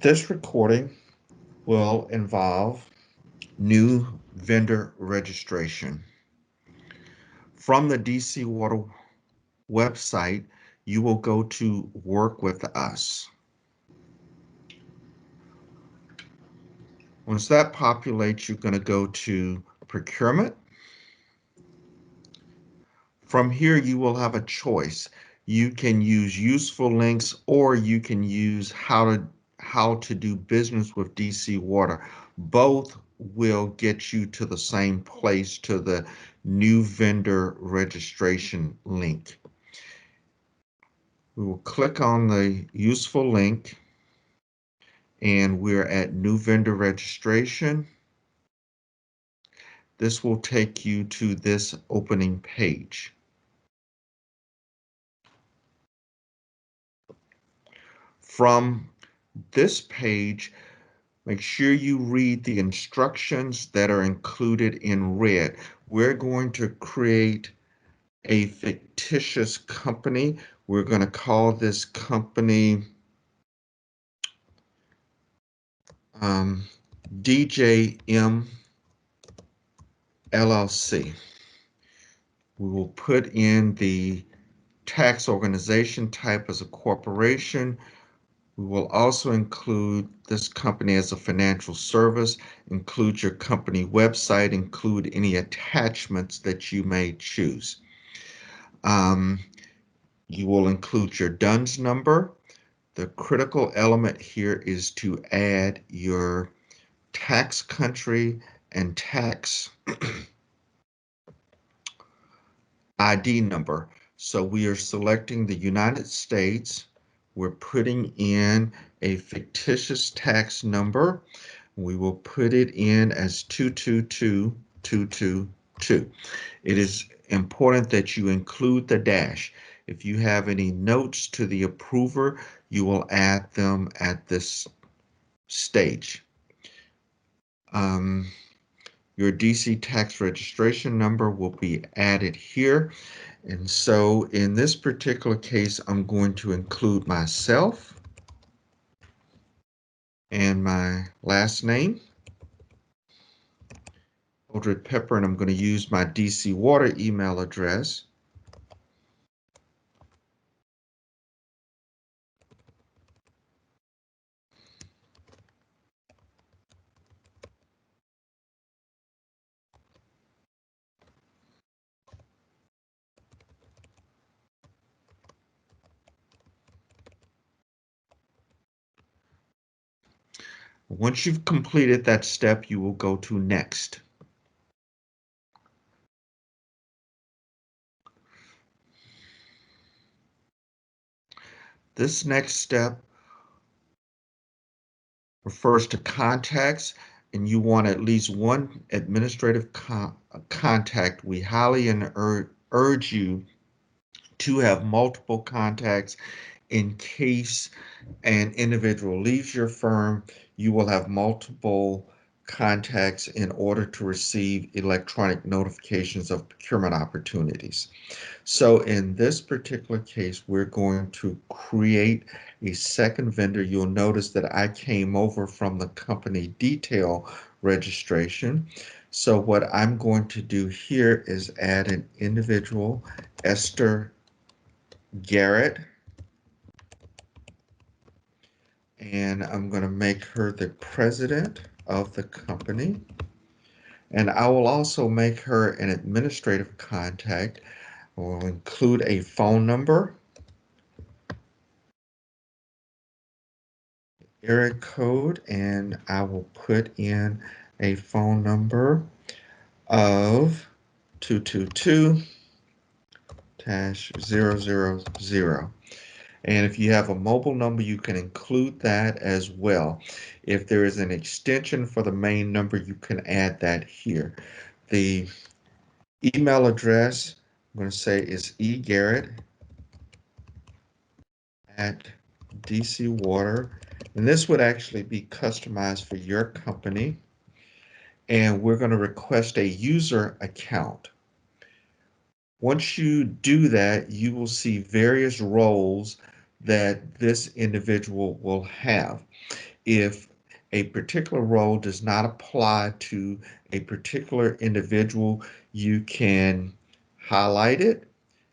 This recording will involve new vendor registration. From the DC Water website, you will go to Work with Us. Once that populates, you're going to go to Procurement. From here, you will have a choice. You can use useful links, or you can use how to do business with DC Water. Both will get you to the same place, to the new vendor registration link. We will click on the useful link, and we're at new vendor registration. This will take you to this opening page. From this page, make sure you read the instructions that are included in red. We're going to create a fictitious company. We're going to call this company DJM LLC. We will put in the tax organization type as a corporation. We will also include this company as a financial service, include your company website, include any attachments that you may choose. You will include your DUNS number. The critical element here is to add your tax country and tax ID number. So we are selecting the United States. We're putting in a fictitious tax number. We will put it in as 222222. It is important that you include the dash. If you have any notes to the approver, you will add them at this stage. Your DC tax registration number will be added here. And so in this particular case, I'm going to include myself and my last name, Mildred Pepper, and I'm going to use my DC Water email address. Once you've completed that step, you will go to Next. This next step refers to contacts, and you want at least one administrative contact. We highly urge you to have multiple contacts in case an individual leaves your firm. You will have multiple contacts in order to receive electronic notifications of procurement opportunities. So in this particular case, we're going to create a second vendor. You'll notice that I came over from the company detail registration. So what I'm going to do here is add an individual, Esther Garrett, and I'm going to make her the president of the company. And I will also make her an administrative contact. We'll include a phone number, area code, and I will put in a phone number of 222-000. And if you have a mobile number, you can include that as well. If there is an extension for the main number, you can add that here. The email address I'm going to say is egarrett@dcwater, and this would actually be customized for your company. And we're going to request a user account. Once you do that, you will see various roles that this individual will have. If a particular role does not apply to a particular individual, you can highlight it.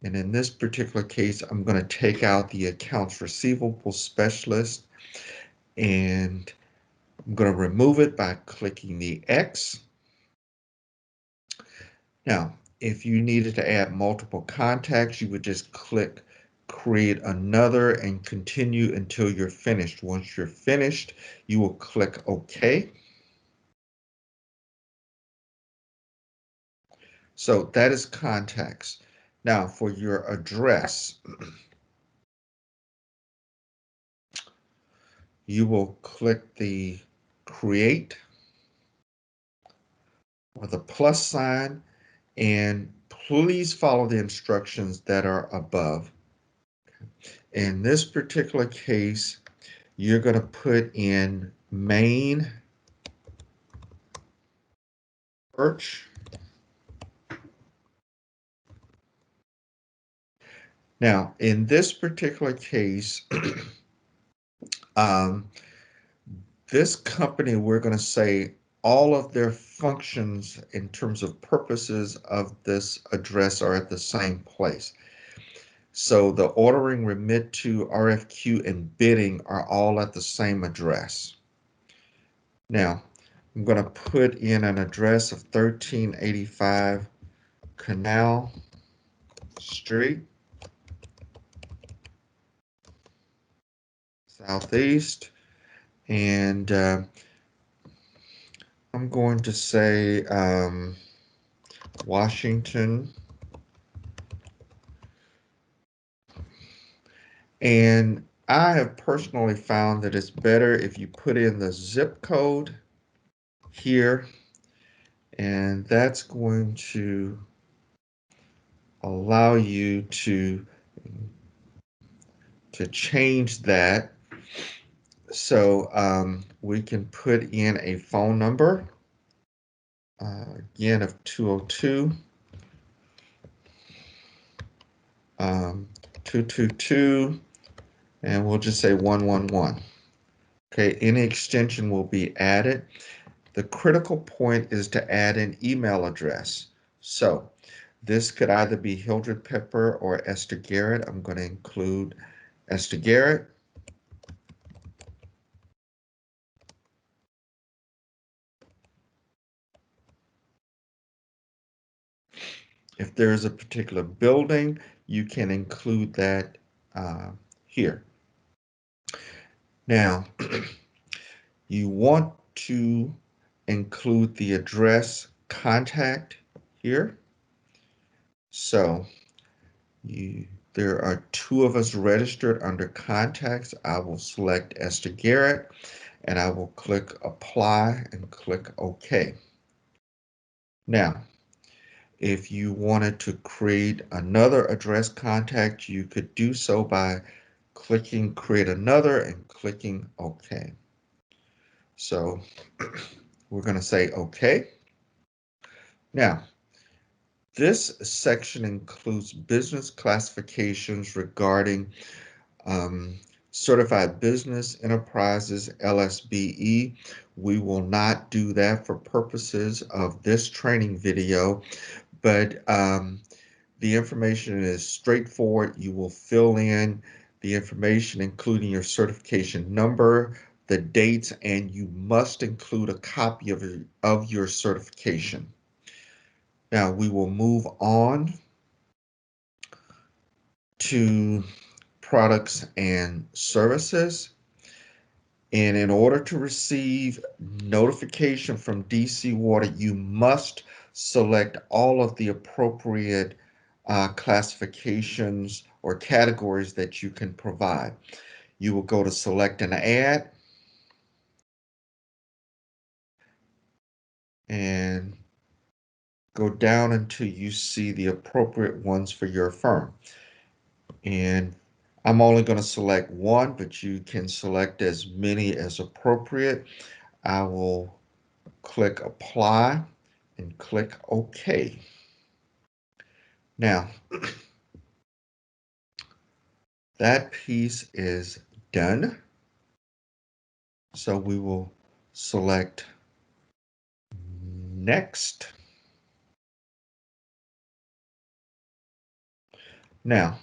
And in this particular case, I'm going to take out the accounts receivable specialist, and I'm going to remove it by clicking the X. Now, if you needed to add multiple contacts, you would just click create another and continue until you're finished. Once you're finished, you will click OK. So that is contacts. Now for your address, you will click the create or the plus sign, and please follow the instructions that are above. In this particular case, you're going to put in main search. Now, in this particular case, um, this company, we're going to say all of their functions in terms of purposes of this address are at the same place. So the ordering, remit to, RFQ, and bidding are all at the same address. Now, I'm going to put in an address of 1385 Canal Street, Southeast, and I'm going to say Washington. And I have personally found that it's better if you put in the zip code here, and that's going to allow you to change that. So we can put in a phone number, again, of 202 222, and we'll just say 111. Okay, any extension will be added. The critical point is to add an email address. So this could either be Hildred Pepper or Esther Garrett. I'm going to include Esther Garrett. If there is a particular building, you can include that here. Now, you want to include the address contact here. So there are two of us registered under contacts. I will select Esther Garrett, and I will click apply and click OK. Now, if you wanted to create another address contact, you could do so by clicking create another and clicking OK. So we're going to say OK. Now, this section includes business classifications regarding certified business enterprises, LSBE. We will not do that for purposes of this training video, but the information is straightforward. You will fill in the information, including your certification number, the dates, and you must include a copy of your certification. Now we will move on to products and services. And in order to receive notification from DC Water, you must select all of the appropriate classifications or categories that you can provide. You will go to select an ad and go down until you see the appropriate ones for your firm. And I'm only going to select one, but you can select as many as appropriate. I will click apply and click OK. Now, that piece is done. So we will select next. Now,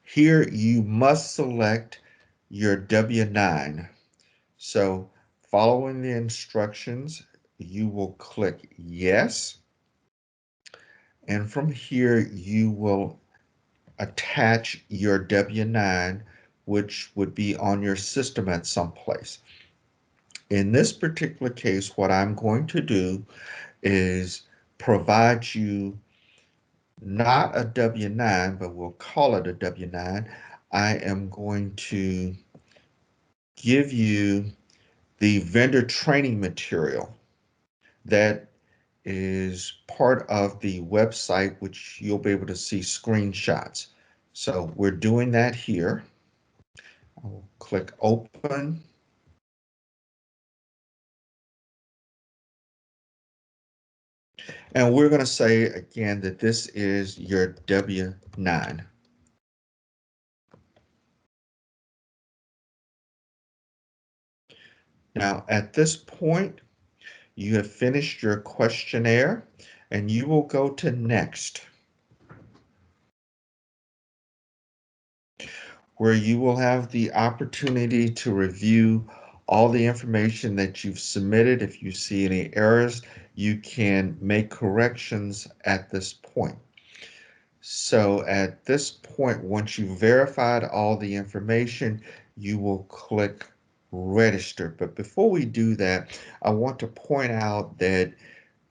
here you must select your W-9. So following the instructions, you will click yes. And from here, you will attach your W-9, which would be on your system at some place. In this particular case, what I'm going to do is provide you not a W-9, but we'll call it a W-9. I am going to give you the vendor training material that is part of the website, which you'll be able to see screenshots. So we're doing that here. I'll click open. And we're going to say again that this is your W-9. Now, at this point, you have finished your questionnaire and you will go to next, where you will have the opportunity to review all the information that you've submitted. If you see any errors, you can make corrections at this point. So at this point, once you've verified all the information, you will click register. But before we do that, I want to point out that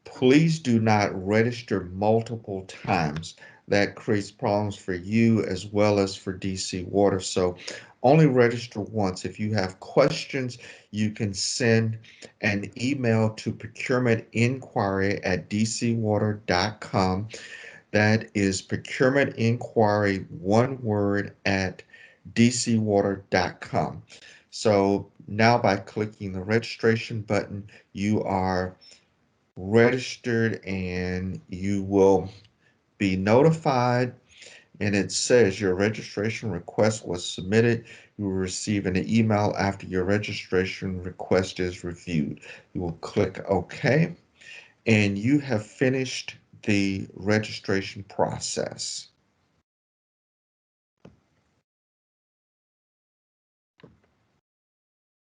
please do not register multiple times. That creates problems for you as well as for DC Water. So only register once. If you have questions, you can send an email to procurementinquiry@dcwater.com. That is procurement inquiry, one word, at dcwater.com. So now by clicking the registration button, you are registered and you will be notified, and it says your registration request was submitted. You will receive an email after your registration request is reviewed. You will click OK, and you have finished the registration process.